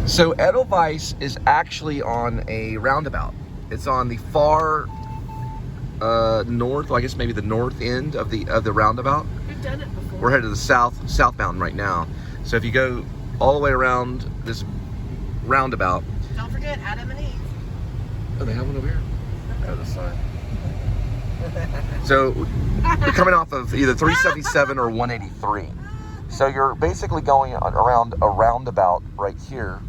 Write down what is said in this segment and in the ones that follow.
So Edelweiss is actually on a roundabout. It's on the far north, well, I guess maybe the north end of the roundabout. We've done it before. We're headed to the southbound right now. So if you go all the way around this roundabout. Don't forget Adam and Eve. Oh, they have one over here? Other side. So we're coming off of either 377 or 183. So you're basically going around a roundabout right here,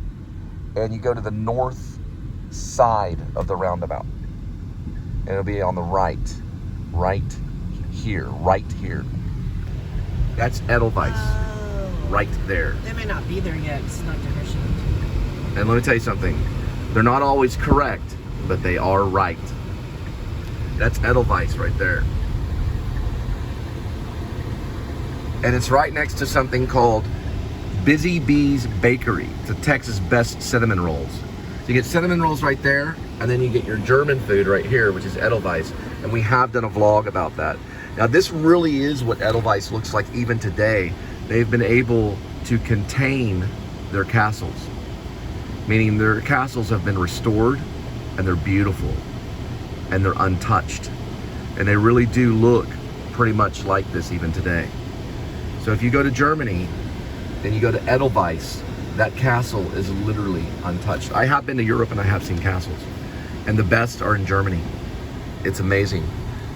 and you go to the north side of the roundabout. And it'll be on the right here. That's Edelweiss, right there. They may not be there yet. It's not tradition. And let me tell you something. They're not always correct, but they are right. That's Edelweiss right there. And it's right next to something called Busy Bee's Bakery. It's a Texas best cinnamon rolls. So you get cinnamon rolls right there, and then you get your German food right here, which is Edelweiss. And we have done a vlog about that. Now this really is what Edelweiss looks like even today. They've been able to contain their castles, meaning their castles have been restored and they're beautiful and they're untouched. And they really do look pretty much like this even today. So if you go to Germany and you go to Edelweiss, that castle is literally untouched. I have been to Europe and I have seen castles, and the best are in Germany. It's amazing.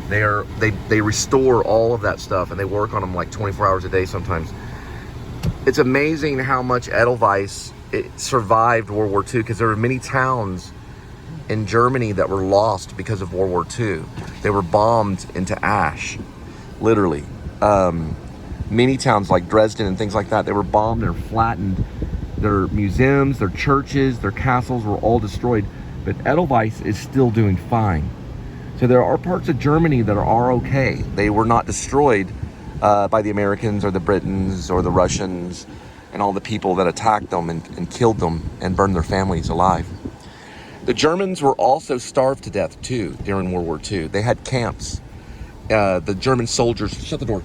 They restore all of that stuff, and they work on them like 24 hours a day sometimes. It's amazing how much Edelweiss survived World War II, because there were many towns in Germany that were lost because of World War II. They were bombed into ash, literally. Many towns like Dresden and things like that, they were bombed, they were flattened. Their museums, their churches, their castles were all destroyed, but Edelweiss is still doing fine. So there are parts of Germany that are okay. They were not destroyed by the Americans or the Britons or the Russians and all the people that attacked them and killed them and burned their families alive. The Germans were also starved to death too during World War II. They had camps. The German soldiers, shut the door.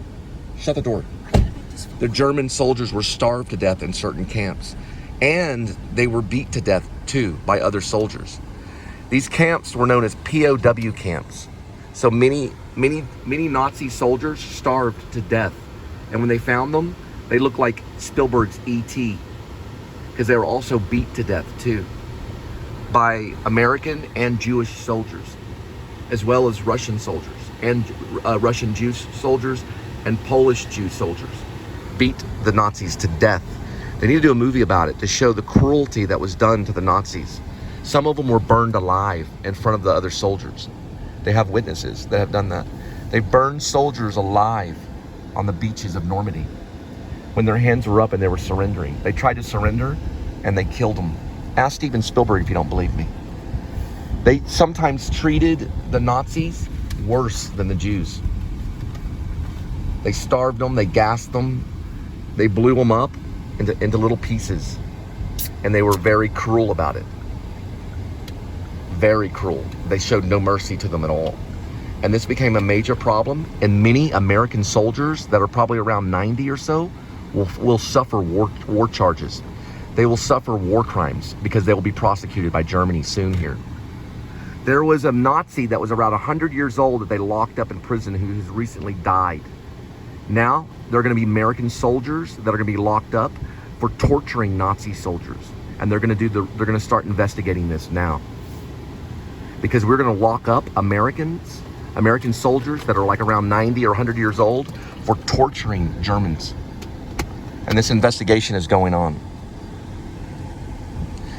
The German soldiers were starved to death in certain camps, and they were beat to death too by other soldiers. These camps were known as POW camps. So many Nazi soldiers starved to death, and when they found them, they looked like Spielberg's E.T., because they were also beat to death too by American and Jewish soldiers, as well as Russian soldiers and Russian Jew soldiers and Polish Jew soldiers. Beat the Nazis to death. They need to do a movie about it to show the cruelty that was done to the Nazis. Some of them were burned alive in front of the other soldiers. They have witnesses that have done that. They burned soldiers alive on the beaches of Normandy when their hands were up and they were surrendering. They tried to surrender and they killed them. Ask Steven Spielberg if you don't believe me. They sometimes treated the Nazis worse than the Jews. They starved them, they gassed them, they blew them up into little pieces, and they were very cruel about it. Very cruel. They showed no mercy to them at all. And this became a major problem, and many American soldiers that are probably around 90 or so will suffer war charges. They will suffer war crimes because they will be prosecuted by Germany soon here. There was a Nazi that was around 100 years old that they locked up in prison who has recently died. Now, there are going to be American soldiers that are going to be locked up for torturing Nazi soldiers. And they're going to start investigating this now. Because we're going to lock up American soldiers that are like around 90 or 100 years old for torturing Germans. And this investigation is going on.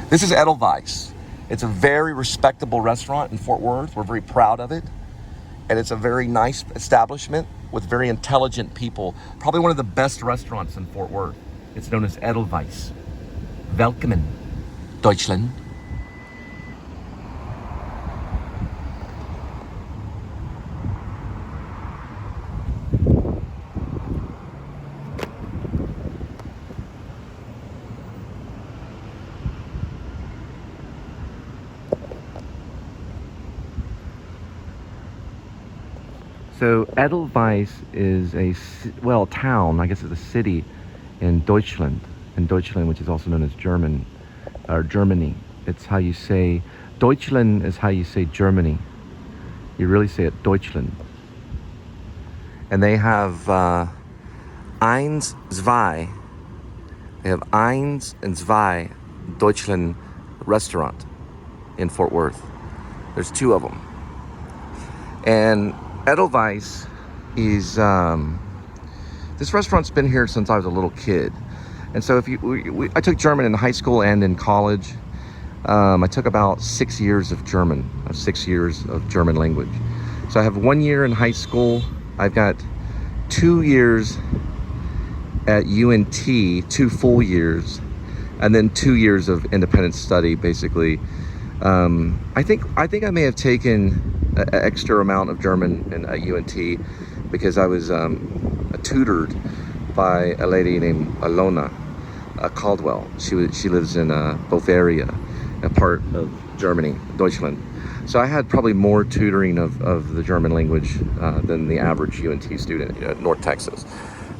This is Edelweiss. It's a very respectable restaurant in Fort Worth. We're very proud of it. And it's a very nice establishment with very intelligent people. Probably one of the best restaurants in Fort Worth. It's known as Edelweiss. Willkommen, Deutschland. So Edelweiss is a town, I guess it's a city in Deutschland, which is also known as German. or Germany. It's how you say, Deutschland is how you say Germany. You really say it Deutschland. And they have eins, zwei. They have eins and zwei Deutschland Restaurant in Fort Worth. There's 2 of them. And Edelweiss is, this restaurant's been here since I was a little kid. And so I took German in high school and in college. I took about 6 years of German, 6 years of German language. So I have 1 year in high school. I've got 2 years at UNT, 2 full years, and then 2 years of independent study, basically. I think I may have taken an extra amount of German at UNT because I was tutored by a lady named Alona Caldwell. She lives in Bavaria, a part of Germany, Deutschland. So I had probably more tutoring of the German language than the average UNT student at North Texas.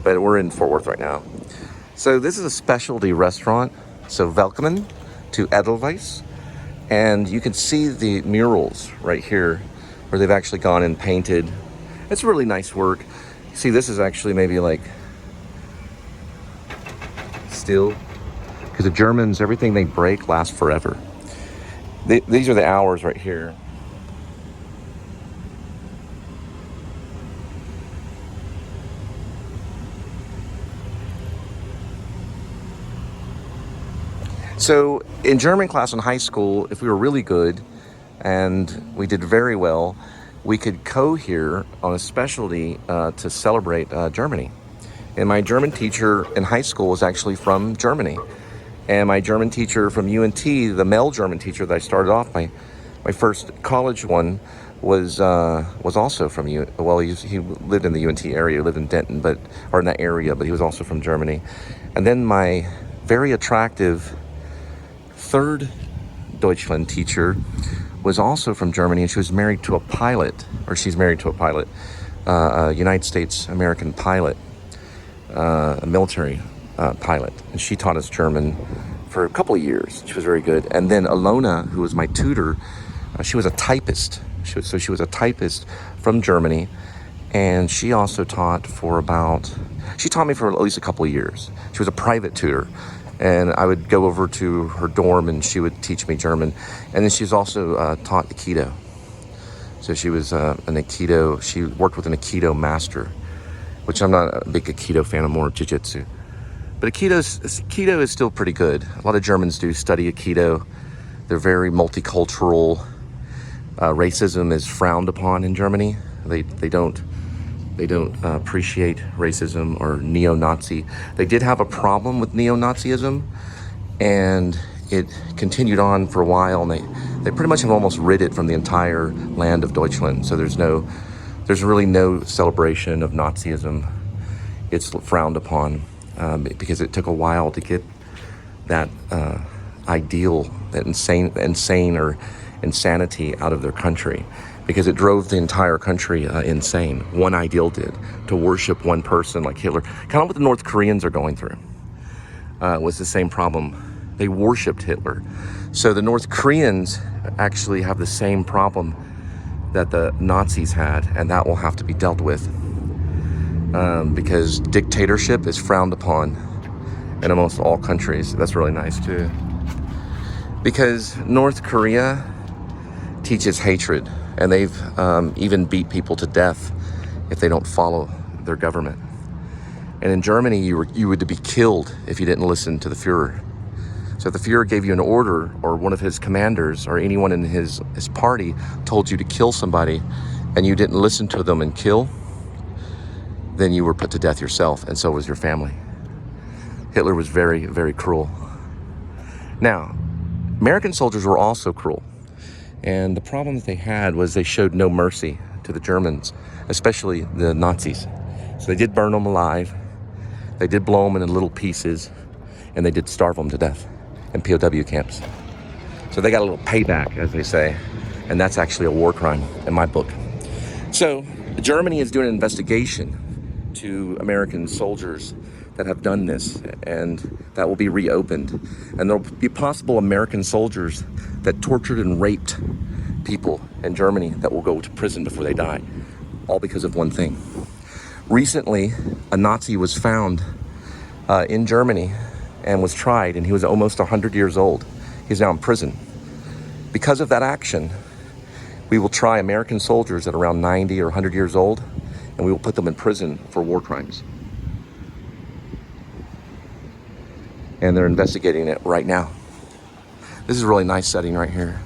But we're in Fort Worth right now. So this is a specialty restaurant. So welcome to Edelweiss. And you can see the murals right here where they've actually gone and painted. It's really nice work. See, this is actually maybe like steel, because the Germans, everything they break lasts forever. These are the hours right here. So in German class in high school, if we were really good and we did very well, we could go here on a specialty to celebrate Germany. And my German teacher in high school was actually from Germany. And my German teacher from UNT, the male German teacher that I started off, my first college one, was also from well, he lived in the UNT area, lived in Denton, or in that area, but he was also from Germany. And then my very attractive third Deutschland teacher was also from Germany, and she was married to a pilot, a United States American pilot, a military pilot, and she taught us German for a couple of years. She was very good. And then Alona, who was my tutor, she was a typist. She was a typist from Germany, and she also taught she taught me for at least a couple of years. She was a private tutor, and I would go over to her dorm and she would teach me German. And then she's also taught Aikido. So she was she worked with an Aikido master, which I'm not a big Aikido fan, I'm more Jiu-Jitsu. But Aikido is still pretty good. A lot of Germans do study Aikido. They're very multicultural. Racism is frowned upon in Germany. They don't appreciate racism or neo-Nazi. They did have a problem with neo-Nazism, and it continued on for a while, and they pretty much have almost rid it from the entire land of Deutschland. So there's really no celebration of Nazism. It's frowned upon because it took a while to get that ideal, that insane or insanity out of their country, because it drove the entire country insane. One ideal did, to worship one person like Hitler. Kind of what the North Koreans are going through was the same problem. They worshipped Hitler. So the North Koreans actually have the same problem that the Nazis had, and that will have to be dealt with because dictatorship is frowned upon in almost all countries. That's really nice too. Because North Korea teaches hatred, and they've even beat people to death if they don't follow their government. And in Germany, you were to be killed if you didn't listen to the Führer. So if the Führer gave you an order, or one of his commanders or anyone in his party told you to kill somebody and you didn't listen to them and kill, then you were put to death yourself, and so was your family. Hitler was very, very cruel. Now, American soldiers were also cruel. And the problem that they had was they showed no mercy to the Germans, especially the Nazis. So they did burn them alive, they did blow them into little pieces, and they did starve them to death in POW camps. So they got a little payback, as they say, and that's actually a war crime in my book. So Germany is doing an investigation to American soldiers that have done this, and that will be reopened. And there'll be possible American soldiers that tortured and raped people in Germany that will go to prison before they die, all because of one thing. Recently, a Nazi was found in Germany and was tried, and he was almost 100 years old. He's now in prison. Because of that action, we will try American soldiers at around 90 or 100 years old, and we will put them in prison for war crimes. And they're investigating it right now. This is a really nice setting right here.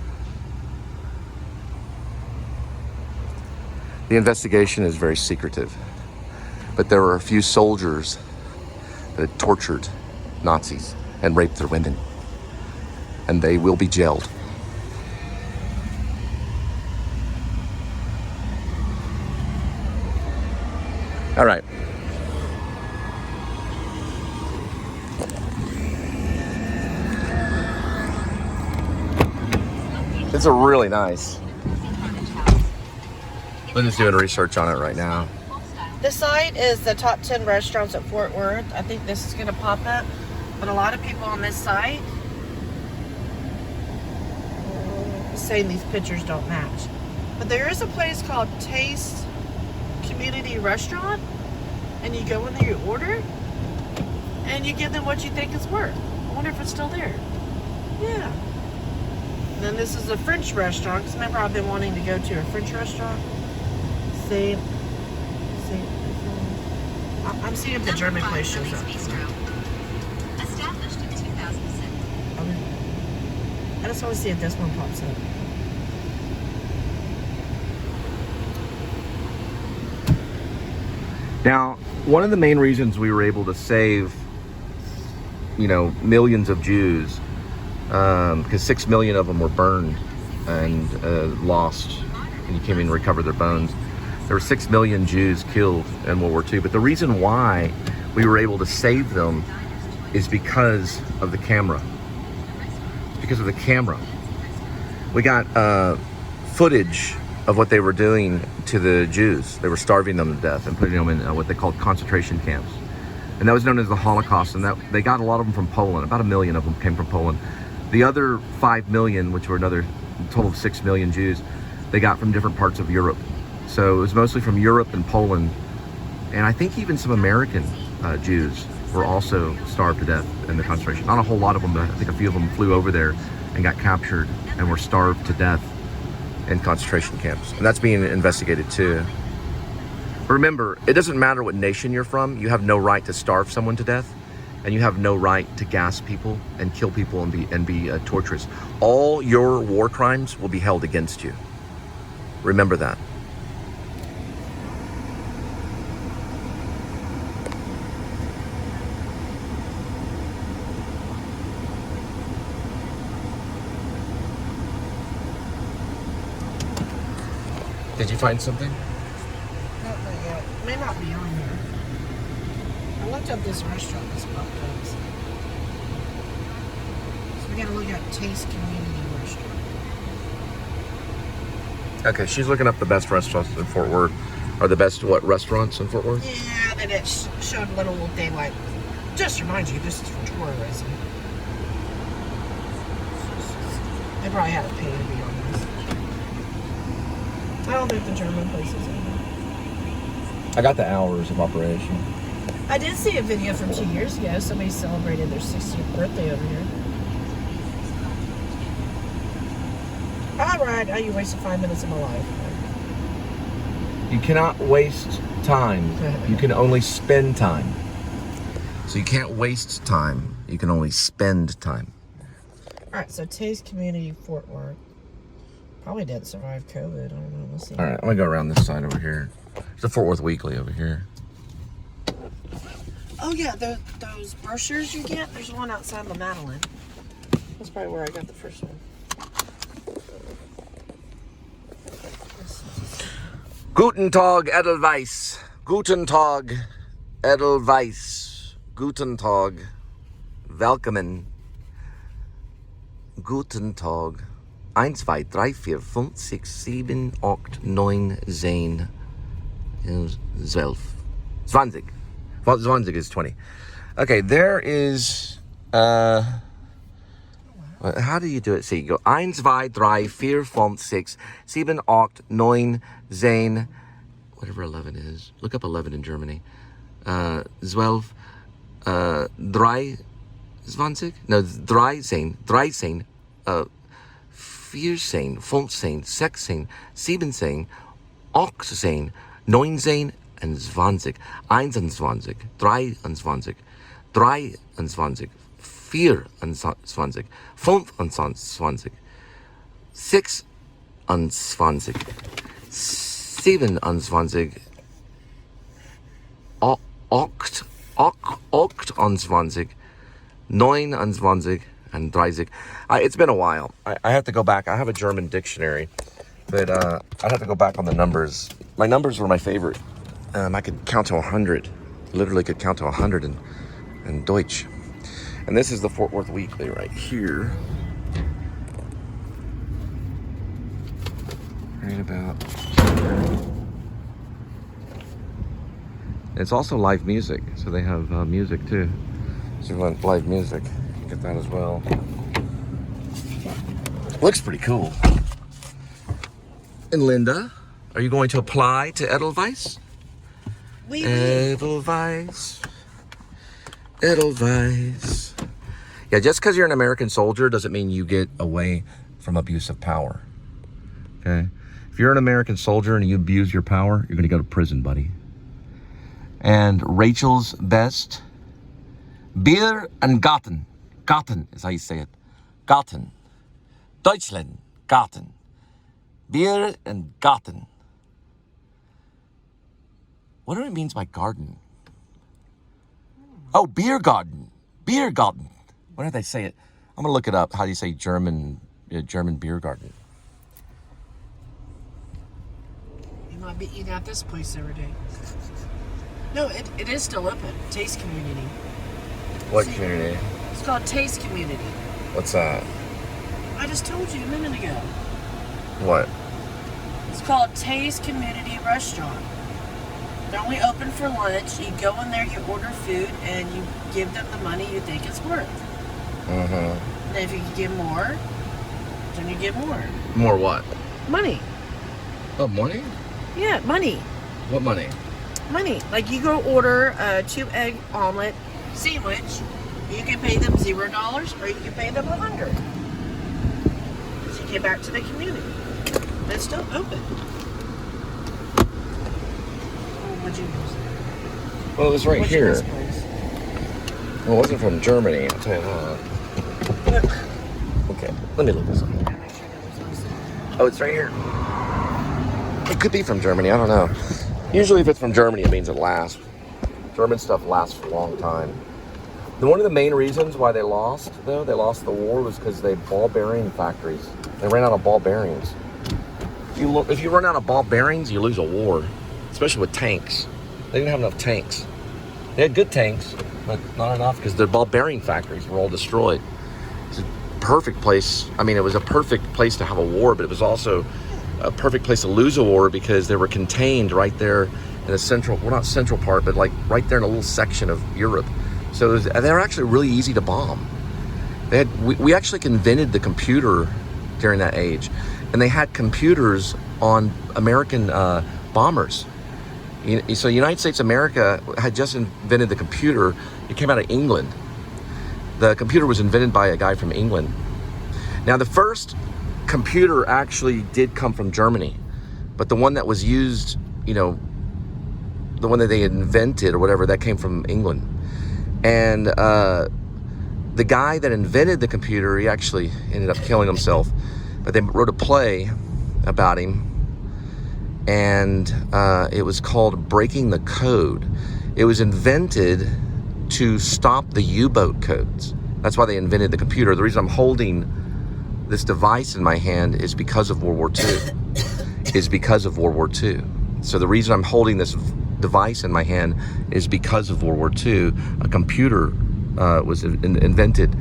The investigation is very secretive, but there were a few soldiers that had tortured Nazis and raped their women, and they will be jailed. All right. It's a really nice. Linda's doing research on it right now. This site is the top 10 restaurants at Fort Worth. I think this is going to pop up. But a lot of people on this site saying these pictures don't match. But there is a place called Taste Community Restaurant. And you go in there, you order. And you give them what you think it's worth. I wonder if it's still there. Yeah. And then this is a French restaurant. Because remember, I've been wanting to go to a French restaurant. I'm seeing if the German place shows up. Established in 2007. I just want to see if this one pops up. Now, one of the main reasons we were able to save, millions of Jews, because 6 million of them were burned and lost, and you can't even recover their bones. There were 6 million Jews killed in World War II, but the reason why we were able to save them is because of the camera. Because of the camera. We got footage of what they were doing to the Jews. They were starving them to death and putting them in what they called concentration camps. And that was known as the Holocaust, and that they got a lot of them from Poland. About 1 million of them came from Poland. The other 5 million, which were another total of 6 million Jews, they got from different parts of Europe. So it was mostly from Europe and Poland. And I think even some American Jews were also starved to death in the concentration. Not a whole lot of them, but I think a few of them flew over there and got captured and were starved to death in concentration camps. And that's being investigated too. Remember, it doesn't matter what nation you're from, you have no right to starve someone to death, and you have no right to gas people and kill people and be torturous. All your war crimes will be held against you. Remember that. Did you find something? Not yet. It may not be on here. I looked up this restaurant that's popped up. So we gotta look at Taste Community Restaurant. Okay, she's looking up the best restaurants in Fort Worth. Or the best, restaurants in Fort Worth? Yeah, then it showed a little thing like, just to remind you, this is for tourism. They probably had to pay to be on this. I don't think the German place is in there. I got the hours of operation. I did see a video from 2 years ago. Somebody celebrated their 60th birthday over here. All right, now you wasted 5 minutes of my life. You cannot waste time. You can only spend time. So you can't waste time. You can only spend time. All right, so Taste Community Fort Worth. Probably didn't survive COVID. I don't know. Let's see. All right, I'm gonna go around this side over here. There's a Fort Worth Weekly over here. Oh yeah, those brochures you get. There's one outside La Madeline. That's probably where I got the first one. Guten Tag, Edelweiss. Guten Tag, Edelweiss. Guten Tag. Welcome. Guten Tag. 1, 2, 3, 4, 5, 6, 7, 8, 9, 10, 12. 20. 20 is 20. Okay, there is, how do you do it? See, you go 1, 2, 3, 4, 5, 6, 7, 8, 9, 10, whatever 11 is. Look up 11 in Germany. 12, 23, no, 13, 13, 14, 15, 16, 17, 18, 19 and 20. 21, 23, 23, 24, 25, 26, 27, 28, 29 and 30. It's been a while. I have to go back. I have a German dictionary, but I have to go back on the numbers. My numbers were my favorite. I could count to 100. Literally could count to 100 in Deutsch. And this is the Fort Worth Weekly right here. Right about here. It's also live music, so they have music too. So if you want live music, you get that as well. Looks pretty cool. And Linda, are you going to apply to Edelweiss? Oui, Edelweiss. Edelweiss. Yeah, just because you're an American soldier doesn't mean you get away from abuse of power. Okay? If you're an American soldier and you abuse your power, you're going to go to prison, buddy. And Rachel's best, Bier and Garten. Garten is how you say it. Garten. Deutschland. Garten. Bier and Garten. What do it means by garden? Oh, beer garden. Beer garden. What did they say it? I'm gonna look it up. How do you say German beer garden? You might be eating at this place every day. No, it is still open. Taste Community. What See, community? It's called Taste Community. What's that? I just told you a minute ago. What? It's called Taste Community Restaurant. They're only open for lunch. You go in there, you order food, and you give them the money you think it's worth. Mm-hmm. And if you can give more, then you give more. More what? Money. Oh, money? Yeah, money. What money? Money. Like you go order a 2-egg omelet sandwich. You can pay them $0 or you can pay them $100. So you get back to the community. It's still open. What'd you use? Well, it was right What'd you here. misplace? Well, it wasn't from Germany, I'll tell you that. Okay, let me look this up. Oh, it's right here. It could be from Germany, I don't know. Usually if it's from Germany, it means it lasts. German stuff lasts for a long time. One of the main reasons why they lost the war, was because they ball bearing factories. They ran out of ball bearings. If you run out of ball bearings, you lose a war, especially with tanks. They didn't have enough tanks. They had good tanks, but not enough because their ball bearing factories were all destroyed. It's a perfect place. I mean, it was a perfect place to have a war, but it was also a perfect place to lose a war because they were contained right there in the central, well, not central part, but like right there in a little section of Europe. So they were actually really easy to bomb. We actually invented the computer during that age, and they had computers on American bombers. So United States of America had just invented the computer. It came out of England. The computer was invented by a guy from England. Now the first computer actually did come from Germany, but the one that was used, the one that they invented or whatever, that came from England. And the guy that invented the computer, he actually ended up killing himself, but they wrote a play about him, and it was called Breaking the Code. It was invented to stop the U-boat codes. That's why they invented the computer. The reason I'm holding this device in my hand is because of World War II. So the reason I'm holding this device in my hand is because of World War II. A computer was invented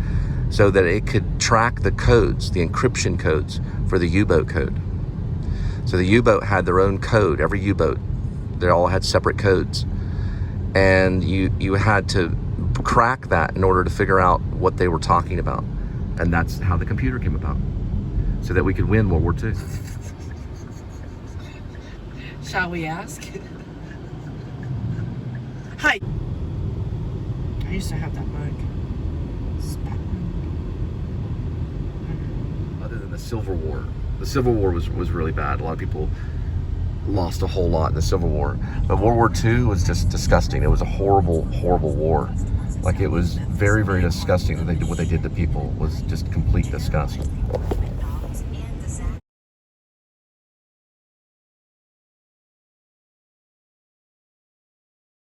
so that it could track the codes, the encryption codes for the U-boat code. So the U-boat had their own code. Every U-boat, they all had separate codes, and you had to crack that in order to figure out what they were talking about. And that's how the computer came about, so that we could win World War II. Shall we ask? Hi. I used to have that mug. Other than the Civil War. The Civil War was really bad. A lot of people lost a whole lot in the Civil War. But World War II was just disgusting. It was a horrible, horrible war. Like, it was very, very disgusting what they did to people. It was just complete disgust.